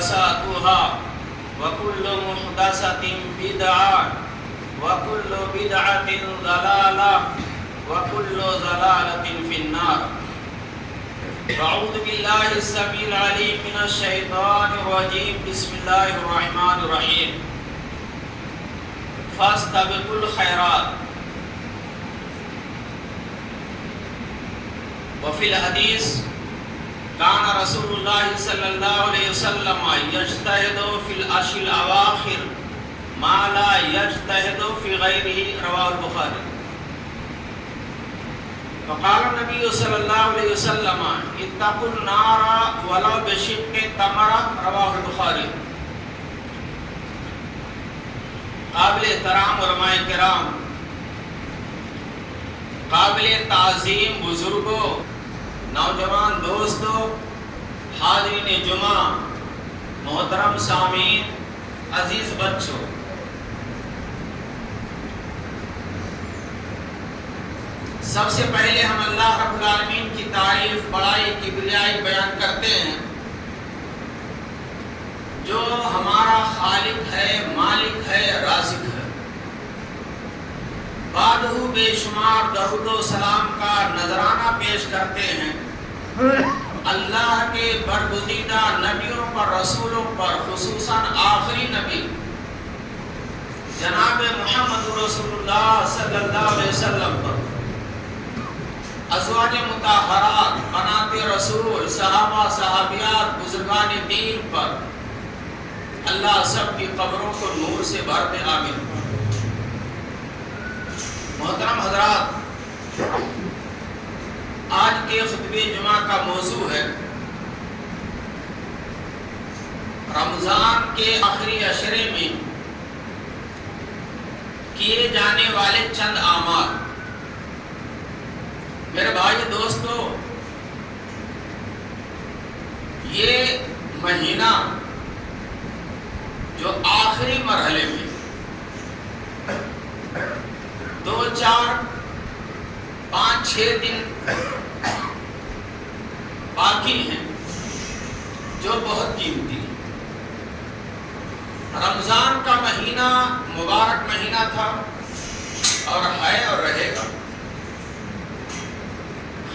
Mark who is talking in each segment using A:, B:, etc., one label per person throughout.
A: محدثاتها وكل محدثة بدعة وكل بدعة ضلالة وكل ضلالة في النار. أعوذ بالله السميع العليم من الشيطان الرجيم. بسم الله الرحمن الرحيم. فاستبقوا الخيرات. وفي الحديث كان رسول الله صلى الله عليه وسلم يجتهد في العشر الأواخر ما لا يجتهد في غيره. رواه البخاري. فقال النبي صلى الله عليه وسلم اتقوا النار ولو بشق تمرة. رواه البخاري. قابل احترام علماء کرام، قابل تعظیم بزرگوں، نوجوان دوستوں، حاضرین جمعہ، محترم سامعین، عزیز بچوں، سب سے پہلے ہم اللہ رب العالمین کی تعریف، بڑائی، کبریائی بیان کرتے ہیں جو ہمارا خالق ہے، مالک ہے، رازق ہے. بعدہ بے شمار درود و سلام کا نذرانہ پیش کرتے ہیں اللہ کے برگزیدہ نبیوں پر، رسولوں پر، خصوصاً آخری نبی جناب محمد رسول اللہ صلی اللہ علیہ وسلم پر، ازواج مطہرات، بنات رسول، صحابہ، صحابیات، بزرگان دین پر اللہ سب کی قبروں کو نور سے بھر دے. آمین. محترم حضرات، آج کے خطبہ جمعہ کا موضوع ہے رمضان کے آخری عشرے میں کیے جانے والے چند اعمال. میرے بھائی دوستو، یہ مہینہ جو آخری مرحلے میں 2, 4, 5, 6 دن باقی ہیں جو بہت قیمتی ہے. رمضان کا مہینہ مبارک مہینہ تھا اور ہے اور رہے گا.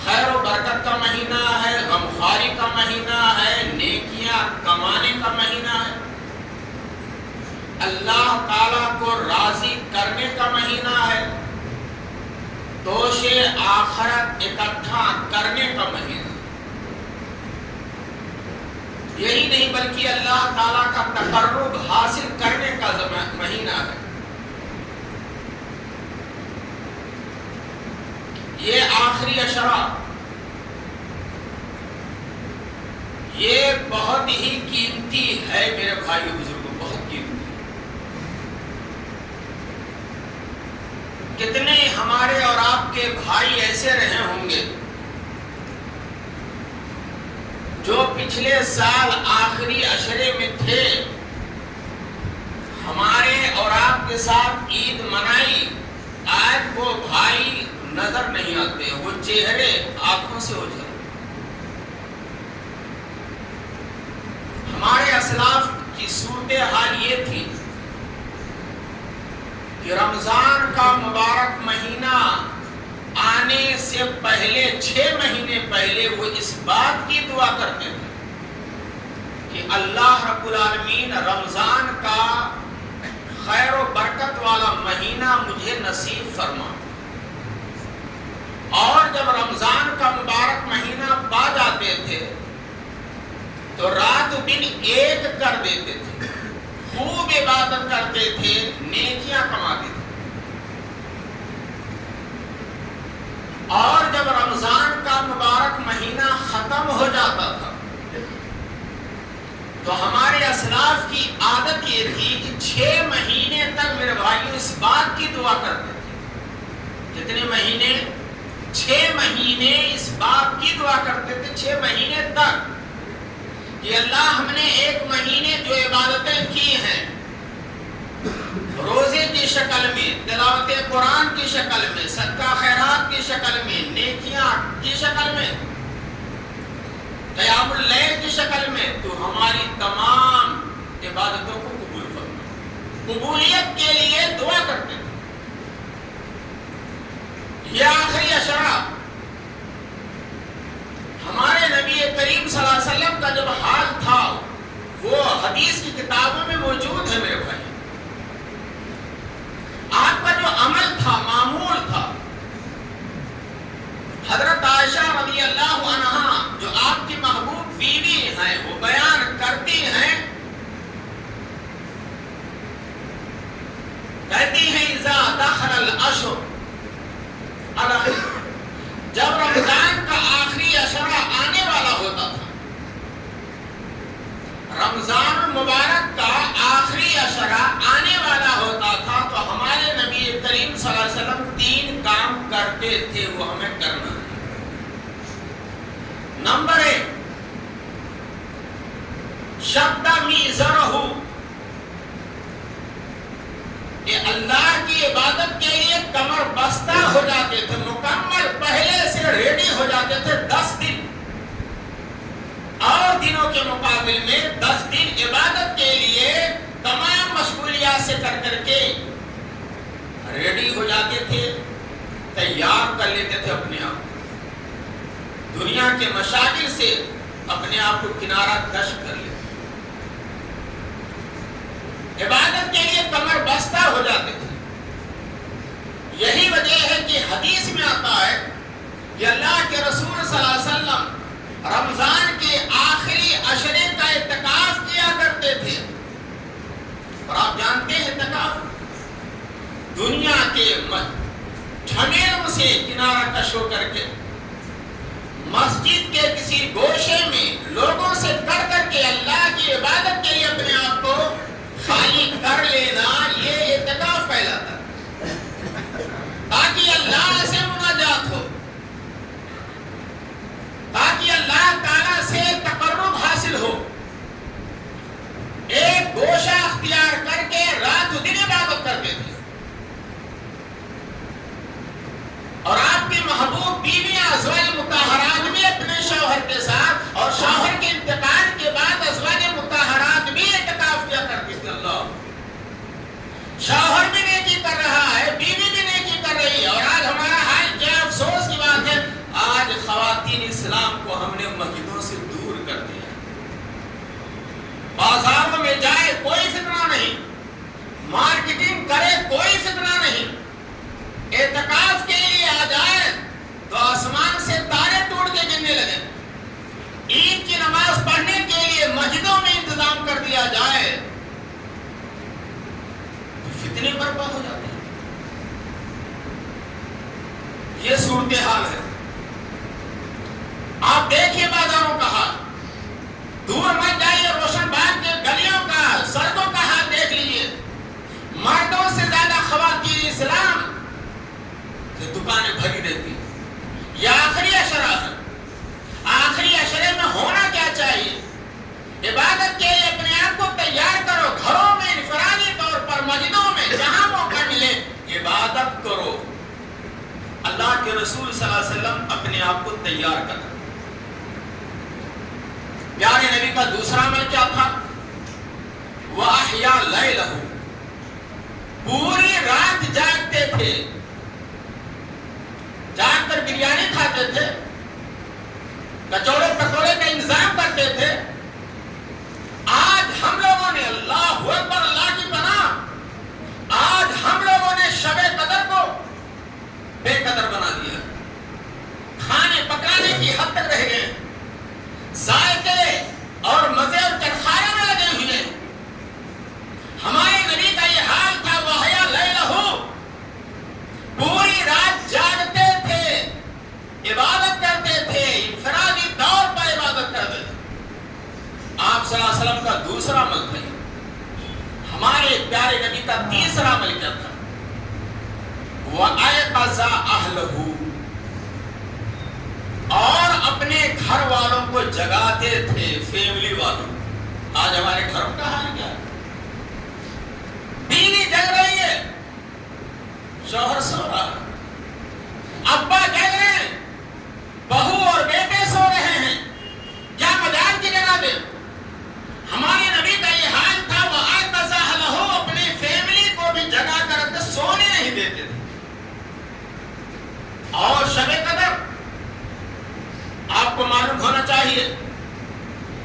A: خیر و برکت کا مہینہ ہے، غمخواری کا مہینہ ہے، نیکیاں کمانے کا مہینہ ہے، اللہ تعالیٰ کو راضی کرنے کا مہینہ ہے، توشے آخرت اکٹھا کرنے کا مہینہ. یہی نہیں بلکہ اللہ تعالیٰ کا تقرب حاصل کرنے کا مہینہ ہے. یہ آخری عشرہ یہ بہت ہی قیمتی ہے میرے بھائیو بزرگوں، بہت قیمتی. کتنے ہمارے اور آپ کے بھائی ایسے رہے ہوں گے جو پچھلے سال آخری عشرے میں تھے، ہمارے اور آپ کے ساتھ عید منائی، آج وہ بھائی نظر نہیں آتے، وہ چہرے آنکھوں سے اوجھل. ہمارے اسلاف کی صورتحال یہ تھی کہ رمضان کا مبارک مہینہ آنے سے پہلے 6 مہینے پہلے وہ اس بات کی دعا کرتے تھے کہ اللہ رب العالمین رمضان کا خیر و برکت والا مہینہ مجھے نصیب فرما. اور جب رمضان کا مبارک مہینہ پا جاتے تھے تو رات دن ایک کر دیتے تھے، خوب عبادت کرتے تھے، نیکیاں کماتے تھے. اور جب رمضان کا مبارک مہینہ ختم ہو جاتا تھا تو ہمارے اسلاف کی عادت یہ تھی کہ 6 مہینے تک میرے بھائیوں اس بات کی دعا کرتے تھے. کتنے مہینے؟ 6 مہینے اس بات کی دعا کرتے تھے، 6 مہینے تک کہ اللہ ہم نے 1 مہینے جو عبادتیں کی ہیں، روزے کی شکل میں، تلاوت قرآن کی شکل میں، صدقہ خیرات کی شکل میں، نیکیاں کی شکل میں، قیام اللیل کی شکل میں، تو ہماری تمام العشر جب رمضان کا آخری عشرہ آنے والا ہوتا تھا، رمضان المبارک کا آخری عشرہ آنے والا ہوتا تھا، تو ہمارے نبی کریم صلی اللہ علیہ وسلم 3 کام کرتے تھے، وہ ہمیں کرنا ہے۔ نمبر 1، شد میزرہ، کہ اللہ کی عبادت کے لیے کمر بستہ ہو جاتے تھے، مکمل پہلے سے ریڈی ہو جاتے تھے 10 دن، اور دنوں کے مقابل میں 10 دن عبادت کے لیے تمام مشغولیات سے کر کے ریڈی ہو جاتے تھے، تیار کر لیتے تھے اپنے آپ، دنیا کے مشاغل سے اپنے آپ کو کنارہ کش کر لیتے، عبادت کے لیے کمر بستہ ہو جاتے تھے۔ یہی وجہ ہے کہ حدیث میں آتا ہے کہ اللہ کے رسول صلی اللہ علیہ وسلم رمضان کے آخری عشرے کا اعتکاف کیا کرتے تھے، اور آپ جانتے ہیں اعتکاف دنیا کے جھمیلوں سے کنارہ کش ہو کر کے مسجد کے کسی گوشے میں لوگوں سے کر کے اللہ کی عبادت کے لیے اپنے آپ کو خالی کر لینا، یہ اعتکاف کہلاتا ہے، تاکہ اللہ سے مناجات ہو، تاکہ اللہ تعالی سے تقرب حاصل ہو۔ ایک گوشہ اختیار کر کے رات و دن عبادت کرتے تھے، اور آپ کے محبوب بیویاں ازواج مطہرات بھی اپنے شوہر کے ساتھ، اور شوہر کے انتقال کے بعد ازواج مطہرات بھی اعتکاف کیا کرتی تھی۔ اللہ، شوہر بھی نیکی کر رہا ہے، بیوی بھی نیکی کر رہی ہے، اور آج ہمارا حال کیا افسوس کی بات ہے، آج خواتین اسلام کو ہم نے مسجدوں سے دور کر دیا، بازاروں میں جائے کوئی فتنہ نہیں، مارکیٹنگ کرے کوئی فتنہ نہیں، اعتکاف کے لیے آ جائے تو آسمان سے تارے ٹوٹ کے گرنے لگے، عید کی نماز پڑھنے کے لیے مسجدوں میں انتظام کر دیا جائے تو فتنے برپا ہو جاتے ہیں۔ یہ صورتحال ہے۔ آپ دیکھیے بازاروں کا حال، دور مت جائیے، روشن باغ کے گلیوں کا، سڑکوں کا حال دیکھ لیجیے، مردوں سے زیادہ خواتین اسلام کی دکانیں بھری رہتی ہیں۔ یہ آخری عشرہ ہے، آخری عشرے میں ہونا کیا چاہیے؟ عبادت کے لیے اپنے آپ کو تیار کرو، گھروں میں انفرادی طور پر، مسجدوں میں، جہاں موقع ملے عبادت کرو۔ اللہ کے رسول صلی اللہ علیہ وسلم اپنے آپ کو تیار کرو۔ پیارے نبی کا دوسرا عمل کیا تھا؟ وَأَحْيَا لَيْلَهُ، پوری رات جاگتے تھے، جاگ کر بریانی کھاتے تھے، کچوڑے پکوڑے کا انتظام کرتے تھے۔ آج ہم لوگوں نے، اللہ اکبر، اللہ کی پناہ، آج ہم لوگوں نے شب قدر کو بے قدر بنا دیا، کھانے پکانے کی حد تک رہ گئے، ذائقے اور مزے اور چرخارے میں لگے ہوئے ہیں۔ ہمارے نبی کا یہ حال تھا، وَأَحْيَا لَيْلَهُ، پوری رات جاگتے تھے، عبادت کرتے تھے، انفرادی طور پر عبادت کرتے تھے۔ آپ صلی اللہ علیہ وسلم کا دوسرا عمل تھا۔ ہمارے پیارے نبی کا تیسرا عمل کیا تھا؟ وَأَيْقَظَ أَهْلَهُ، اور اپنے گھر والوں کو جگاتے تھے، فیملی والوں۔ آج ہمارے گھروں کا حال کیا ہے؟ بیوی جگ رہی ہے، شوہر سو رہا ہے، ابا جگ رہے ہیں، بہو اور بیٹے سو رہے ہیں، کیا مجال کی جگہ دے؟ ہمارے نبی کا یہ حال تھا، وَأَيْقَظَ أَهْلَهُ، اپنی فیملی کو بھی جگا کر کے سونے نہیں دیتے تھے۔ اور شب قدر آپ کو معلوم ہونا چاہیے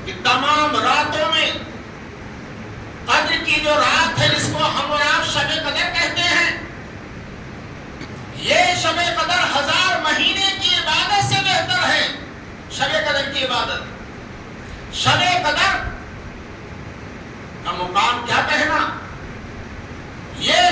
A: کہ تمام راتوں میں قدر کی جو رات ہے، جس کو ہم اور آپ شب قدر کہتے ہیں، یہ شب قدر 1000 مہینے کی عبادت سے بہتر ہے۔ شب قدر کی عبادت، شب قدر کا مقام کیا کہنا، یہ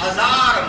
A: 1000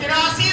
A: 83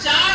A: 4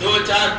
A: 2-4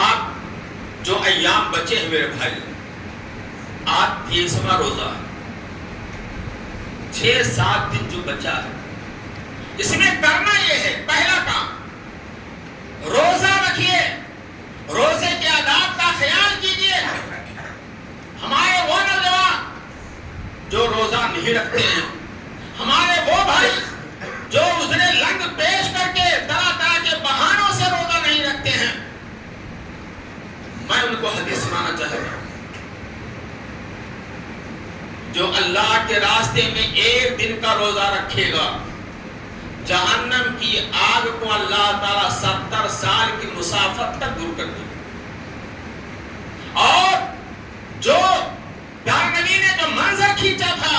A: آپ جو ایام بچے ہیں میرے بھائی، آپ 30واں روزہ 6-7 دن جو بچا ہے، اس میں کرنا یہ ہے، پہلا کام روزہ رکھیے، روزے کے آداب کا خیال کیجیے۔ ہمارے وہ نوجوان جو روزہ نہیں رکھتے ہیں، ہمارے وہ بھائی جو عذر لنگ پیش کر کے طرح طرح کے بہانوں سے روزہ نہیں رکھتے ہیں، میں ان کو حدیث سنانا چاہتا ہوں۔ جو اللہ کے راستے میں 1 دن کا روزہ رکھے گا، جہنم کی آگ کو اللہ تعالیٰ 70 سال کی مسافت تک دور کر دے گا۔ اور جو پیارے نبی نے جو منظر کھینچا تھا،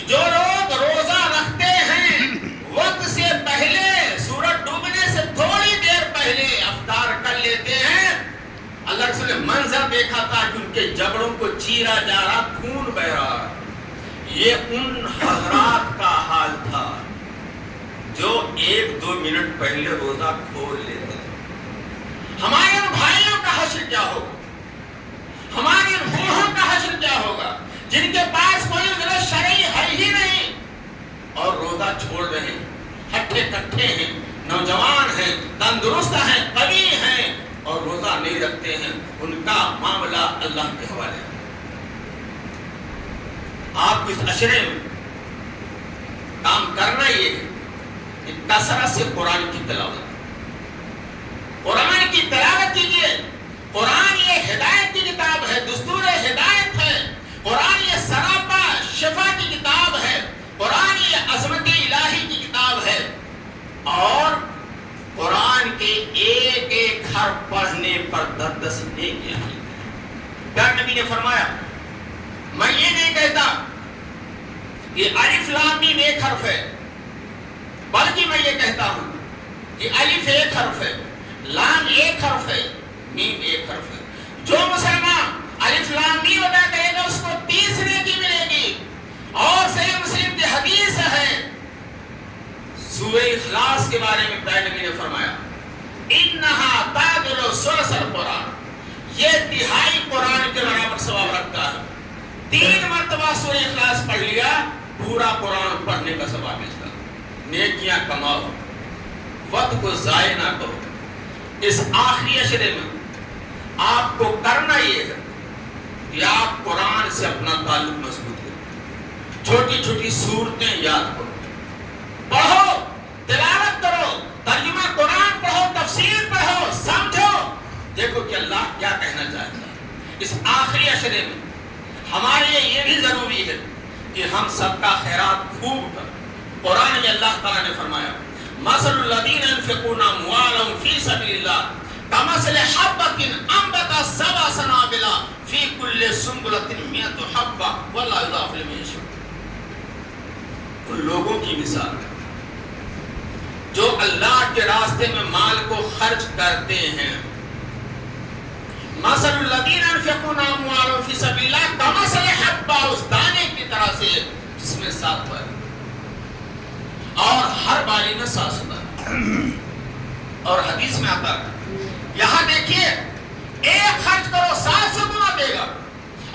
A: جو لوگ روزہ رکھتے ہیں وقت سے پہلے، سورج ڈوبنے سے تھوڑی دیر پہلے افطار کر لیتے ہیں، اللہ رسول نے منظر دیکھا تھا کہ ان کے جبڑوں کو چیرا جا رہا، خون بہ رہا۔ یہ ان حضرات کا حال تھا جو 1-2 منٹ پہلے روزہ کھول لیتے تھے۔ ہمارے ان بھائیوں کا حشر کیا ہوگا؟ ہماری ان بوڑھوں کا حشر کیا ہوگا جن کے پاس کوئی عذر شرعی ہے ہی نہیں اور روزہ چھوڑ رہے ہیں، ہٹھے کٹھے ہیں، نوجوان ہیں، تندرست ہیں، قوی ہیں اور روزہ نہیں رکھتے ہیں، ان کا معاملہ اللہ کے حوالے ہے۔ آپ کو اس عشرے میں کام کرنا یہ ہے کہ کثرت سے قرآن کی تلاوت، قرآن کی تلاوت کیجیے۔ قرآن یہ ہدایت کی کتاب ہے، دستور ہدایت ہے۔ قرآن یہ سراپا شفا کی کتاب ہے۔ قرآن یہ عظمت الہی کی کتاب ہے۔ اور قرآن کے ایک ایک حرف پڑھنے پر 10 نیکیاں ہیں۔ پیارے نبی نے فرمایا، میں یہ نہیں کہتا کہ الف لام میم ایک حرف ہے، بلکہ میں یہ کہتا ہوں کہ الف ایک حرف ہے، لام ایک حرف ہے، میم ایک حرف ہے۔ جو مسلمان الف لام میم ادا کرے گا اس کو 30 نیکی ملے گی۔ اور صحیح مسلم کی حدیث ہے، سورہ اخلاص کے بارے میں پیارے نبی نے فرمایا، انہا تعدل ثلث القرآن، یہ تہائی قرآن کے برابر ثواب رکھتا ہے۔ 3 مرتبہ سورہ اخلاص پڑھ لیا، پورا قرآن پڑھنے کا ثواب ملتا ہے۔ نیکیاں کماؤ، وقت کو ضائع نہ کرو۔ اس آخری عشرے میں آپ کو کرنا یہ ہے کہ آپ قرآن سے اپنا تعلق مضبوط کرو، چھوٹی چھوٹی صورتیں یاد کرو، پڑھو، تلاوت کرو، ترجمہ قرآن پڑھو، تفسیر پڑھو، سمجھو، دیکھو کہ اللہ کیا کہنا چاہتا ہے۔ اس آخری عشرے میں ہمارے لیے یہ بھی ضروری ہے کہ ہم سب کا خیرات خوب کریں۔ قرآن میں اللہ تعالیٰ نے فرمایا، مثل الذین ينفقون اموالهم فی سبیل اللہ کمثل حبۃ انبتت 7 سنابل فی کل سنبلۃ 100 حبۃ واللہ یضاعف لمن یشاء۔ ان لوگوں کی مثال ہے جو اللہ کے راستے میں مال کو خرچ کرتے ہیں۔ مثل الذین ينفقون اموالهم فی سبیل اللہ کمثل حبۃ، اس دانے کی طرح سے جس میں 7 باری اور ہر باری میں 7 دانے۔ اور حدیث میں آتا ہے، یہاں دیکھیے، ایک خرچ کرو 700 گنا دے گا۔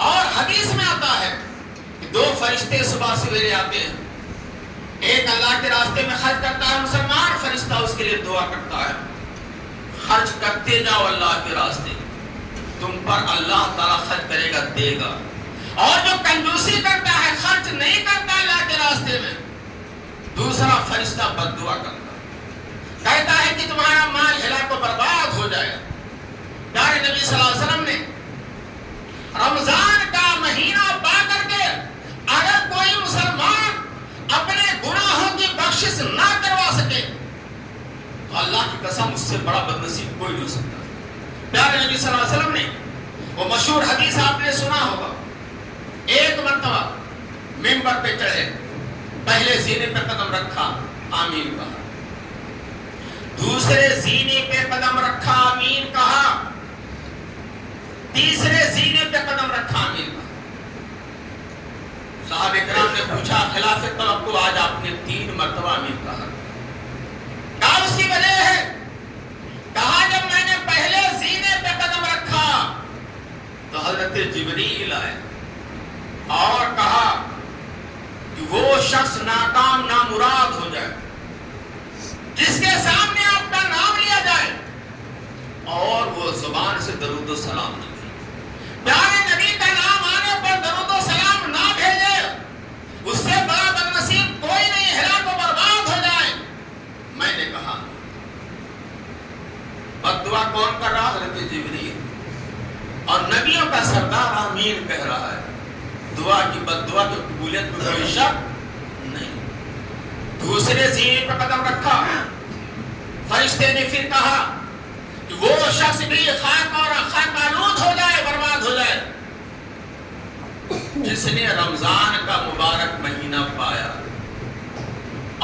A: اور حدیث میں آتا ہے کہ 2 فرشتے صبح سویرے آتے ہیں، ایک اللہ کے راستے میں خرچ کرتا ہے مسلمان، فرشتہ اس کے لیے دعا کرتا ہے، خرچ کرتے جاؤ اللہ کے راستے، تم پر اللہ تعالیٰ خرچ کرے گا، دے گا۔ اور جو کنجوسی کرتا ہے، خرچ نہیں کرتا اللہ کے راستے میں، دوسرا فرشتہ بد دعا کرتا ہے، کہتا ہے کہ تمہارا مال ہلاک و برباد ہو جائے گا۔ پیارے نبی صلی اللہ علیہ وسلم نے رمضان کا مہینہ پا کر کے اگر کوئی مسلمان اپنے گناہوں کی بخشش نہ کروا سکے تو اللہ کی قسم اس سے بڑا بدنصیب کوئی نہیں ہو سکتا۔ پیارے نبی صلی اللہ علیہ وسلم نے وہ مشہور حدیث آپ نے سنا ہوگا، ایک مرتبہ ممبر پہ چڑھے، پہلے زینے پہ قدم رکھا، آمین کہا، دوسرے زینے پہ قدم رکھا، آمین کہا، تیسرے زینے پہ قدم رکھا، آمین کہا۔ صحابہ کرام نے پوچھا، خلاف توقع آج آپ نے 3 مرتبہ آمین کہا، کیا اس کی وجہ ہے؟ حضرت جبریل آئے اور کہا کہ وہ شخص ناکام نامراد ہو جائے جس کے سامنے آپ کا نام لیا جائے اور وہ زبان سے درود و سلام نہ بھیجے، پیارے نبی کا نام آنے پر درود و سلام نہ بھیجے، اس سے بڑا بدنصیب کوئی نہیں، ہلاک و برباد ہو جائے۔ میں نے کہا بد دعا کون کر رہا؟ حضرت جبریل، اور نبیوں کا سردار آمین کہہ رہا ہے۔ دعا کی بد دعا کی قبولیت میں کوئی شک نہیں۔ دوسرے زینے پر قدم رکھا، فرشتے نے پھر کہا کہ وہ شخص بھی خاک اور خاک آلود ہو جائے، برباد ہو جائے، جس نے رمضان کا مبارک مہینہ پایا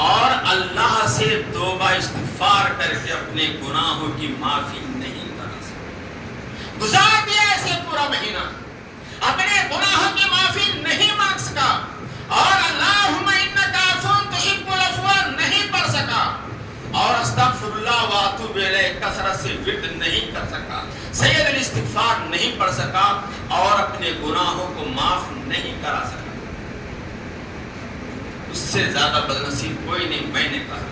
A: اور اللہ سے توبہ استغفار کر کے اپنے گناہوں کی معافی نہیں کر سکا، گزار دیا ایسے پورا مہینہ، اپنے گناہوں کی معافی نہیں مانگ سکا اور اللہم انکا عفو تحب العفو نہیں پڑھ سکا اور استغفر اللہ واتوب الیہ کثرت سے ورد نہیں کر سکا، سید الاستغفار نہیں پڑھ سکا اور اپنے گناہوں کو معاف نہیں کرا سکا، اس سے زیادہ بدنصیب کوئی نہیں۔ میں نے کہا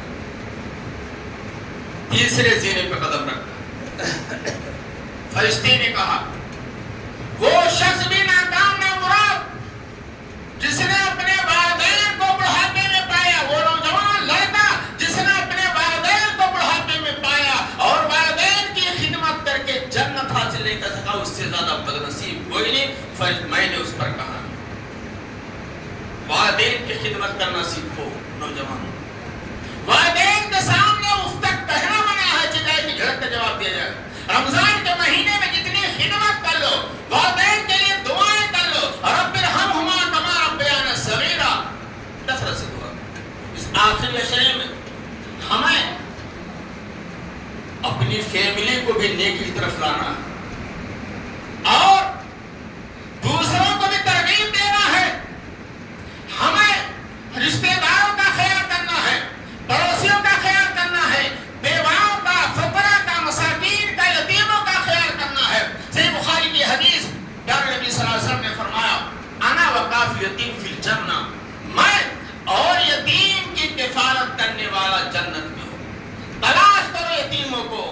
A: تیسرے زینے پہ قدم رکھا، فرشتے نے کہا وہ شخص بھی ناکام نامراد جس نے اپنے والدین کو بڑھاپے میں پایا، وہ نوجوان لڑکا جس نے اپنے والدین کو بڑھاپے میں پایا اور والدین کی خدمت کر کے جنت حاصل نہیں کر سکا، اس سے زیادہ بدنصیب کوئی نہیں۔ میں نے اس پر کہا والدین کی خدمت کرنا سیکھو نوجوانوں، والدین کے سامنے اف تک کہنا منع ہے، چچائی کی جھڑک کا جواب دیا جائے۔ رمضان کے مہینے میں جتنی خدمت کر لو، والدین کے لیے دعائیں کر لو، رب ارحمہما کما ربیانی صغیرا، کثرت سے دعا۔ اس آخری عشرے میں ہمیں اپنی فیملی کو بھی نیکی کی طرف لانا ہے اور دوسروں کو بھی ترغیب دینا ہے، ہمیں رشتہ داروں کا خیال کرنا ہے، پڑوسیوں کا خیال کرنا ہے، بیواؤں کا، فقراء کا، مساکین کا، یتیموں کا خیال کرنا ہے۔ صحیح بخاری کی حدیث، پیارے نبی صلی اللہ علیہ وسلم نے فرمایا انا وقاف یتیم فی الجنہ، میں اور یتیم کی کفالت کرنے والا جنت میں ہوں۔ تلاش کرو یتیموں کو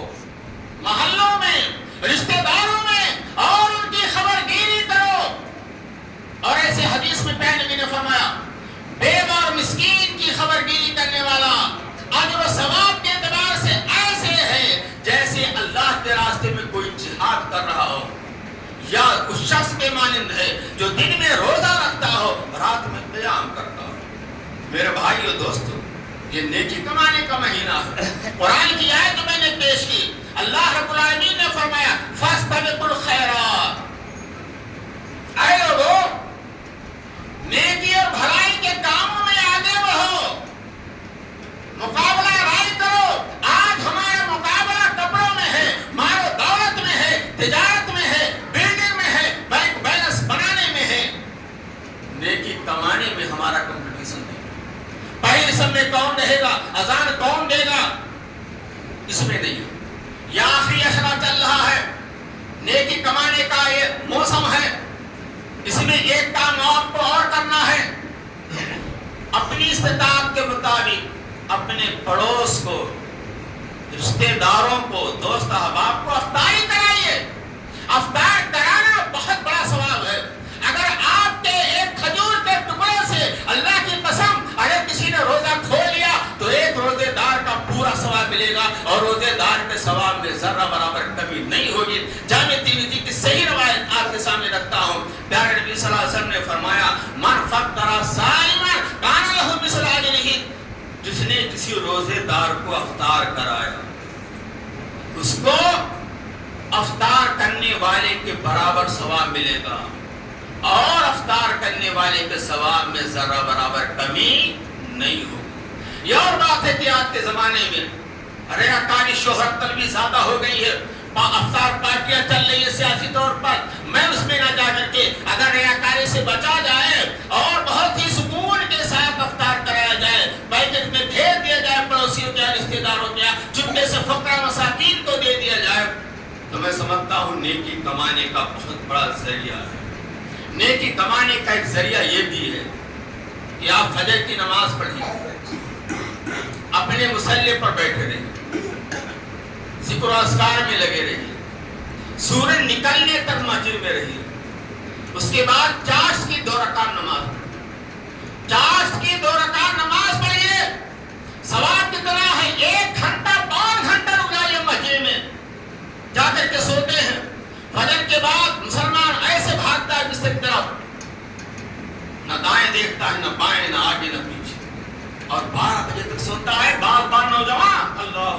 A: محلوں میں، رشتہ داروں میں، اور ان کی خبر گیری کرو۔ اور ایسے حدیث میں پیارے نبی نے فرمایا بیوہ اور مسکین کی خبر گیری کرنے والا اجر و ثواب کے اعتبار سے ایسے ہے جیسے اللہ کے راستے میں کوئی جہاد کر رہا ہو، یا اس شخص کے مانند ہے جو دن میں روزہ رکھتا ہو، رات میں قیام کرتا ہو۔ میرے بھائیو دوستو، یہ نیکی کمانے کا مہینہ ہے۔ قرآن کی آیت میں نے پیش کی، اللہ رب العالمین نے فرمایا فاستبقوا الخیرات، اے لوگو نیکی اور بھلائی کے کاموں میں آگے بڑھو، مقابلہ رائے کرو۔ آج ہمارا مقابلہ کپڑوں میں ہے، مال و دولت میں ہے، تجارت میں ہے، بلڈنگ میں ہے، بینک بیلنس بنانے میں ہے، نیکی کمانے میں ہمارا کمپٹیشن نہیں۔ پہلی سب میں کون رہے گا، اذان کون دے گا، اس میں نہیں۔ یہ آخری اشرا چل رہا ہے، نیکی کمانے کا یہ موسم ہے، اس میں ایک کام آپ کو اور کرنا ہے، اپنی استطاعت کے مطابق اپنے پڑوس کو، رشتہ داروں کو، دوست احباب کو افطاری کرائیے۔ افطار کرانا بہت بڑا ثواب ہے۔ اگر آپ کے ایک کھجور کے ٹکڑے سے اللہ کی قسم اگر کسی نے روزہ کھول لیا تو ایک روزے دار کا پورا ثواب ملے گا اور روزے دار کے ثواب میں ذرہ برابر کمی نہیں ہوگی۔ جامع ترمذی کی صحیح روایت آپ کے سامنے رکھتا ہوں، پیارے نبی صلی اللہ علیہ وسلم نے فرمایا من فطر صائما کان لہ مثل اجرہ، جس نے کسی روزے دار کو افطار کرایا اس کو افطار کرنے والے کے برابر ثواب ملے گا اور افطار کرنے والے کے ثواب میں ذرہ برابر کمی نہیں ہوگی۔ یہ اور بات ہے کہ آج کے زمانے میں ریاکاری شہرت طلبی زیادہ ہو گئی ہے، افطار پارٹیاں چل رہی ہے سیاسی طور پر، میں اس میں نہ جا کر کے اگر ریاکاری سے بچا جائے اور بہت ہی سکون کے ساتھ افطار کرایا جائے، پیکٹ میں بھیج دیا جائے پڑوسیوں کے رشتہ داروں کے، چپکے سے فقراء مساکین کو دے دیا جائے، تو میں سمجھتا ہوں نیکی کمانے کا بہت بڑا ذریعہ ہے۔ نیکی کمانے کا ایک ذریعہ یہ بھی ہے کہ آپ فجر کی نماز پڑھیے، اپنے مصلی پر بیٹھے رہیے، ذکر و اذکار میں لگے رہیے، سورج نکلنے تک مسجد میں رہیے، اس کے بعد چاشت کی 2 رکعت نماز پڑھیے، چاشت کی 2 رکعت نماز پڑھیے، ثواب کتنا ہے؟ 1 گھنٹہ 2 گھنٹہ رک جائیے مسجد میں جا کر کے سوتے ہیں، فجر کے بعد مسلمان ایسے بھاگتا ہے جس کی طرف نہ دائیں دیکھتا ہے، نہ بائیں، نہ آگے نہ پیچھے، اور 12 بجے تک سوتا ہے۔ بار نوجوان اللہ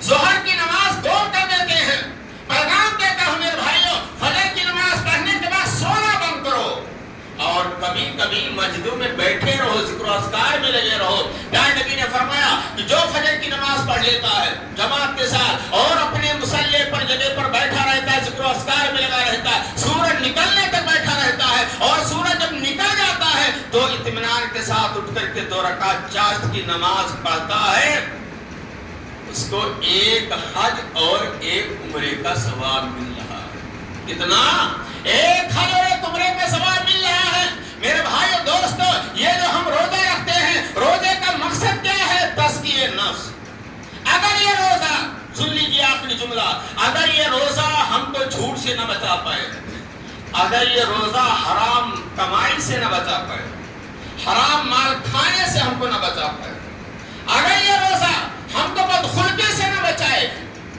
A: ظہر کی نماز گول کر دیتے ہیں۔ پیغام دیتا ہوں میرے بھائیوں، فجر کی نماز پڑھنے کے بعد سونا بند کرو، اور کبھی کبھی مسجدوں میں بیٹھے رہو، ذکر و اذکار میں لگے رہو۔ پیارے نبی نے فرمایا کہ جو فجر کی نماز پڑھ لیتا ہے جماعت کے ساتھ اور اپنے مصلی پر جگہ پر بیٹھا رہتا ہے، ذکر و اذکار میں لگا رہتا ہے، سورج نکلنے تک بیٹھا رہتا ہے، اور سورج جب نکل جاتا ہے تو اطمینان کے ساتھ اٹھ کر کے 2 رکعت چاشت کی نماز پڑھتا ہے، اس کو 1 حج اور 1 عمرے کا ثواب مل رہا ہے۔ کتنا؟ 1 حج اور 1 عمرے کا ثواب مل رہا ہے۔ میرے بھائیو دوستو، یہ جو ہم روزہ رکھتے ہیں، روزے کا مقصد کیا ہے؟ تزکیہ نفس۔ اگر یہ روزہ، سن لیجیے آخری جملہ، اگر یہ روزہ ہم کو جھوٹ سے نہ بچا پائے، اگر یہ روزہ حرام کمائی سے نہ بچا پائے، حرام مال کھانے سے ہم کو نہ بچا پائے، اگر یہ روزہ ہم کو بدخلقی سے نہ بچائے،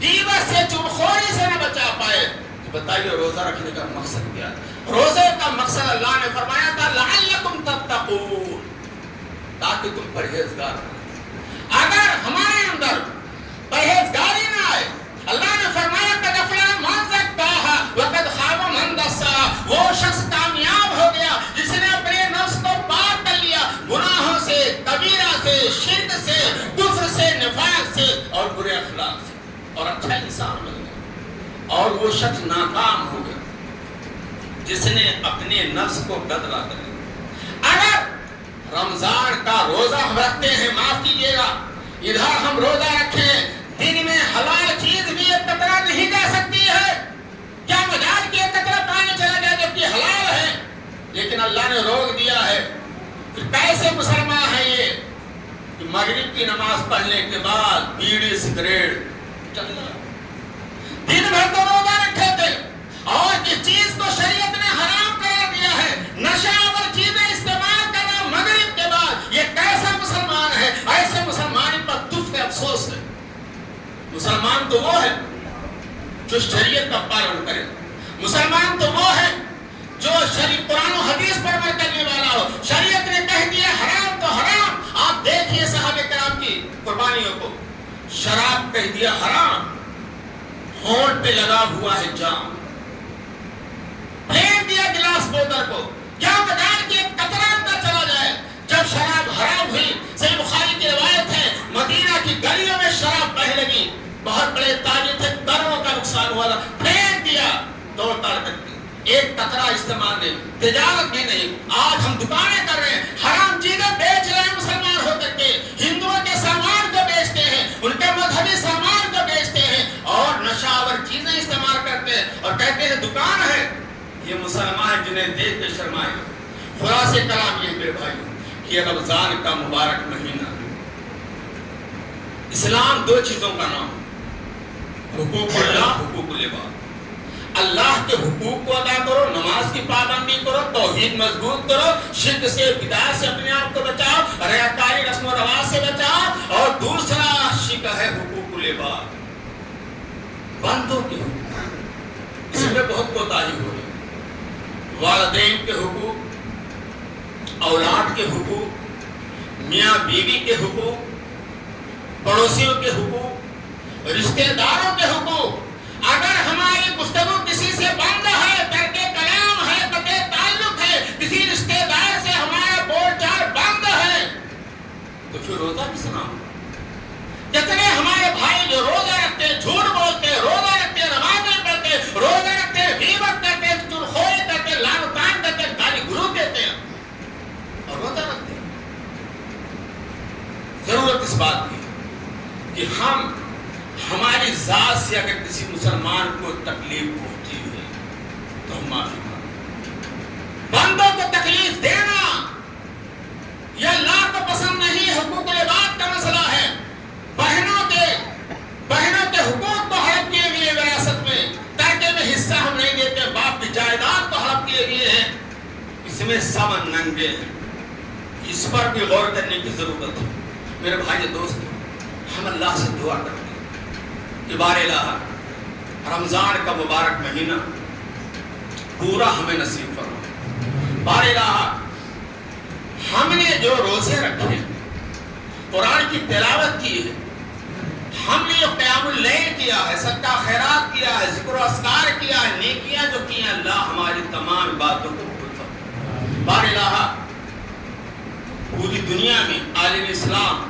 A: غیبت سے، چغلخوری سے نہ بچا پائے، تو بتائیے روزہ رکھنے کا مقصد کیا ہے؟ روزے کا مقصد اللہ نے فرمایا تھا لعلکم تتقون، تاکہ تم پرہیزگار ہو۔ اگر ہمارے اندر پرہیزگاری نہ آئے، اللہ نے فرمایا قد افلح من زکاھا وقد خاب من دساھا، وہ شخص کامیاب ہو گیا جس نے اپنے نفس کو پاک کر لیا گناہوں سے، کبیرہ سے، شرک سے، کفر سے، نفاق سے اور برے اخلاق سے، اور اچھا انسان بن گیا۔ اور وہ شخص ناکام ہو گیا جس نے اپنے نفس کو بدلا کر لیا۔ اگر رمضان کا روزہ ہم رکھتے ہیں، معاف کیجیے گا، ادھر ہم روزہ رکھیں، دن میں حلال چیز بھی ایک قطرہ نہیں جا سکتی ہے، کیا مجال کی ایک قطرہ پانی چلا جائے جبکہ حلال ہے، لیکن اللہ نے روک دیا ہے۔ پھر کیسے مسلمان ہے یہ کہ مغرب کی نماز پڑھنے کے بعد بیڑی سگریٹ چلنا، دن بھر تو روزہ رکھے تھے، اور جس چیز کو شریعت نے حرام قرار دیا ہے، نشہ اور چیزیں استعمال کرنا مغرب کے بعد، یہ کیسا مسلمان ہے؟ ایسے مسلمان پر دکھ افسوس ہے۔ مسلمان تو وہ ہے جو شریعت کا پالن کرے، مسلمان تو وہ ہے جو شریعت قرآن و حدیث پر عمل کرنے والا ہو۔ شریعت نے کہہ دیا حرام تو حرام، آپ دیکھیے صحابہ کرام کی قربانیوں کو، شراب کہہ دیا حرام، ہونٹ پہ لگا ہوا ہے جام، پھینک دیا گلاس بوتل کو، کیا مجال کہ ایک قطرہ اندر چلا جائے۔ جب شراب حرام ہوئی، صحیح بخاری کی روایت ہے، مدینہ کی گلیوں میں شراب بہنے لگی، بہت بڑے تاجر تھے، کروڑوں کا نقصان ہوا تھا، پھینک دیا، توڑ تاڑ کر دی، ایک قطرہ استعمال نہیں، تجارت بھی نہیں۔ آج ہم دکانیں کر رہے ہیں، حرام چیزیں بیچ رہے ہیں مسلمان ہو کر کے، ہندوؤں کے سامان کو بیچتے ہیں، ان کے مذہبی سامان کو بیچتے ہیں، اور نشاور چیزیں استعمال کرتے ہیں، اور کہتے ہیں دکان ہے۔ یہ مسلمان جنہیں دیکھ کے شرمائے۔ خلاصے کلام یہ میرے بھائی کہ رمضان کا مبارک مہینہ، اسلام 2 چیزوں کا نام، حقوق اللہ، حقوق العباد۔ اللہ کے حقوق کو ادا کرو، نماز کی پابندی کرو، توحید مضبوط کرو، شرک سے، بدعت سے اپنے آپ کو بچاؤ، ریاکاری رسم و رواج سے بچاؤ، اور دوسرا شک ہے حقوق العباد، بندوں کے حقوق، اس میں بہت کوتاہی ہو رہی، والدین کے حقوق، اولاد کے حقوق، میاں بیوی کے حقوق، پڑوسیوں کے حقوق، رشتہ داروں کے حقوق۔ اگر ہماری گفتگو کسی سے بند ہے، ترک کلام ہے، قطع تعلق ہے، کسی رشتہ دار سے ہمارا بول چال بند ہے، تو پھر روزہ کس نام؟ جتنے ہمارے بھائی جو روزہ رکھتے ہیں، جھوٹ بولتے ہیں، روزہ رکھتے ہیں، نماز نہیں پڑھتے، روزہ رکھتے ہیں، غیبت کرتے ہیں، چغلخوری کرتے ہیں، لعن و طعن کرتے ہیں، گالی گلوچ دیتے ہیں، اور روزہ رکھتے ہیں۔ ضرورت اس بات کی کہ ہم ہماری ذات سے اگر کسی مسلمان کو تکلیف پہنچی ہے تو ہم معافی مانگیں، بندوں کو تکلیف دینا یہ اللہ کو پسند نہیں. حقوق العباد کا مسئلہ ہے. بہنوں کے حقوق کو ہڑپ کیے ہوئے وراثت میں ترکے میں حصہ ہم نہیں دیتے. باپ کی جائیداد کو ہڑپ کیے ہوئے ہیں. اس میں سب ننگے ہیں. اس پر بھی غور کرنے کی ضرورت ہے. میرے بھائی دوست ہم اللہ سے دعا کرتے ہیں کہ بار الہ رمضان کا مبارک مہینہ پورا ہمیں نصیب فرما. بار الہ ہم نے جو روزے رکھے قرآن کی تلاوت کی ہے, ہم نے جو قیام اللیل کیا ہے, صدقہ خیرات کیا ہے, ذکر و اذکار کیا ہے, نیکیاں جو کی ہیں, اللہ ہماری تمام باتوں کو قبول فرمائے. بار الہ پوری دنیا میں عالم اسلام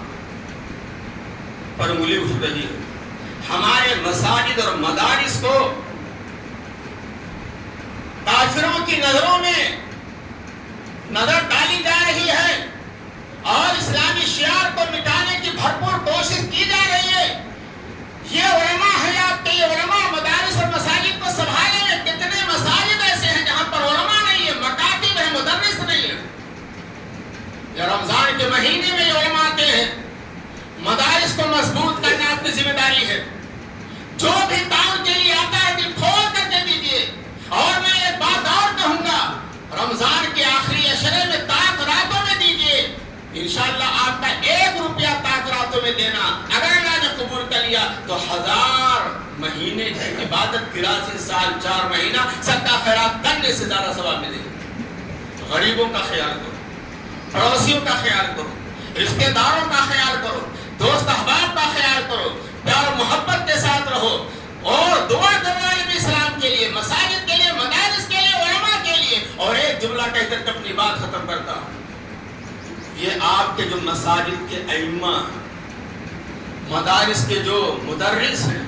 A: پر انگلی اٹھ رہی ہے. ہمارے مساجد اور مدارس کو کافروں کی نظروں میں نظر ڈالی جا رہی ہے اور اسلامی شعار کو مٹانے کی بھرپور کوشش کی جا رہی ہے. یہ علماء ہے آپ کے, یہ علماء مدارس اور مساجد کو سنبھالیں. کتنے مساجد ایسے ہیں جہاں پر علماء نہیں ہے, مکاتب ہے, مدرس نہیں ہے. یہ رمضان کے مہینے میں یہ علماء آتے ہیں. مدارس کو مضبوط کرنا آپ کی ذمہ داری ہے. جو بھی تعاون کے لیے آتا ہے دل کھول کر دے دیجیے. اور میں ایک بات اور کہوں گا, رمضان کے آخری عشرے میں طاق راتوں میں دیجیے. انشاءاللہ آپ کا 1 روپیہ طاق راتوں میں دینا اگر اللہ نے قبول کر لیا تو 1000 مہینے کی عبادت 83 سال 4 مہینہ صدقہ خیرات کرنے سے زیادہ ثواب ملے گا. غریبوں کا خیال کرو, پڑوسیوں کا خیال کرو, رشتہ داروں کا خیال کرو, دوست احباب کا خیال کرو, پیار و محبت کے ساتھ رہو اور دعا کرو عالم اسلام کے لیے, مساجد کے لیے, مدارس کے لیے, علماء کے لیے. اور ایک جملہ کہہ کر اپنی بات ختم کرتا ہوں. یہ آپ کے جو مساجد کے ائمہ ہیں, مدارس کے جو مدرس ہیں,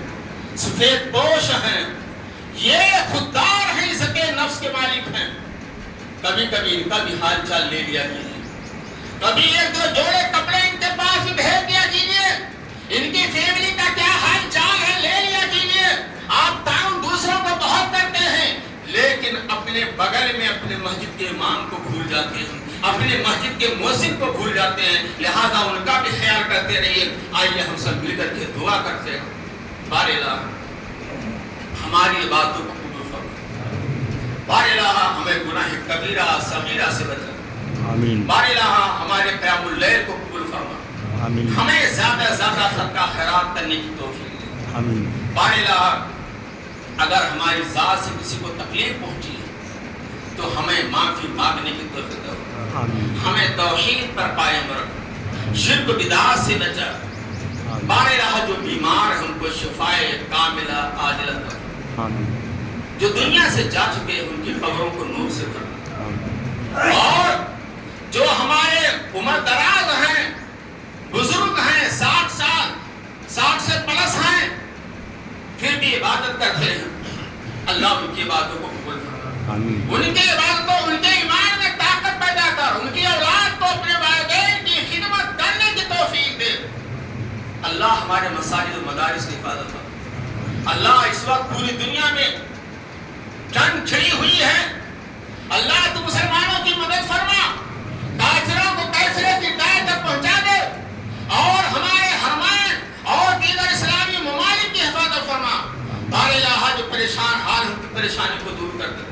A: سفید پوش ہیں, یہ خوددار ہیں, عزت نفس کے مالک ہیں. کبھی کبھی ان کا بھی حال چال لے لیا کیجیے. کبھی 1-2 جوڑے کپڑے ان کے پاس بھیج دیا کیجیے. ان کی فیملی کا کیا حال چال ہے لے لیا کیجیے. آپ تعاون دوسروں کو بہت کرتے ہیں لیکن اپنے بغل میں اپنے مسجد کے امام کو بھول جاتے ہیں, اپنے مسجد کے مؤذن کو بھول جاتے ہیں. لہذا ان کا بھی خیال کرتے رہیے. آئیے ہم سب مل کر کے دعا کرتے ہیں. بار الہ ہماری باتوں کو قبول فرما. بار الہ ہمیں گناہ کبیرہ صغیرہ سے بچا.
B: آمین.
A: بار الہ ہمارے قیام اللیل کو قبول فرما.
B: آمین.
A: ہمیں زیادہ زیادہ صدقہ خیرات کرنے کی توفیق دے.
B: آمین.
A: بار الہ اگر ہماری ذات سے کسی کو تکلیف پہنچی ہے تو ہمیں معافی مانگنے کی توفیق دے.
B: آمین.
A: ہمیں توحید پر قائم رکھ, شرک بدعات سے بچا. بار الہ جو بیمار ہیں ان کو شفائے کاملہ عاجلہ دے.
B: آمین.
A: جو دنیا سے جا چکے ہیں ان کی قبروں کو نور سے بھر. اور جو ہمارے عمر دراز ہیں, بزرگ ہیں, 60 سال 60 سے پلس ہیں, پھر بھی عبادت کرتے ہیں, اللہ ان کی عبادتوں کو قبول فرما.
B: آمین.
A: ان کی عبادتوں, ان کے ایمان میں طاقت پیدا کر, ان کی اولاد کو اپنے والدین کی خدمت کرنے کی توفیق دے. اللہ ہمارے مساجد و مدارس کی حفاظت فرما. اللہ اس وقت پوری دنیا میں جنگ چھڑی ہوئی ہے. اللہ تو مسلمانوں کی مدد فرما, کافروں کو کیسرے کی ڈائر تک پہنچا دے اور ہمارے حرمین اور دیگر اسلامی ممالک کی حفاظت فرما. بار الہ جو پریشان حال ان کی پریشانی کو دور کر دے,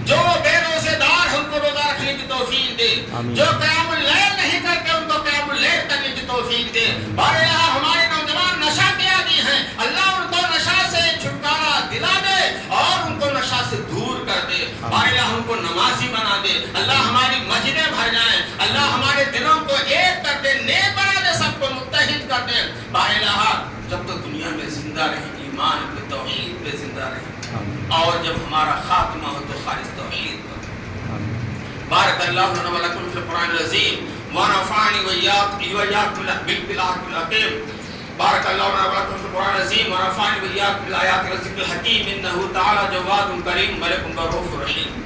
A: جو بے روزے دار ان کو روزہ رکھنے کی توفیق دے, جو قیام اللیل نہیں کرتے ان کو قیام اللیل کرنے کی توفیق دے. بار الہ ہمارے نوجوان نشہ کے عادی ہیں, اللہ ان کو نشہ سے چھٹکارا دلا دے اور ان کو نشہ سے دور کر دے. بار الہ ان کو نمازی بنا دے. اللہ ہماری مسجدیں بھر جائیں, اللہ ہمارے دلوں کو ایک کر دے, نیک بنا دے, سب کو متحد کر دے. بار الہ جب تک دنیا میں زندہ رہے ایمان پہ توحید پہ زندہ رہے, اور جب ہمارا خاتمہ ہو تو خالص توحید پر. بارک اللہ لنا و لکم فی القرآن العظیم ونفعنی وإیاکم بالآیات الحکیم. بارک اللہ لنا و لکم فی القرآن العظیم ونفعنی وإیاکم بالآیات الذکر الحکیم. انہ تعالی جواد کریم ملک رؤوف رحیم.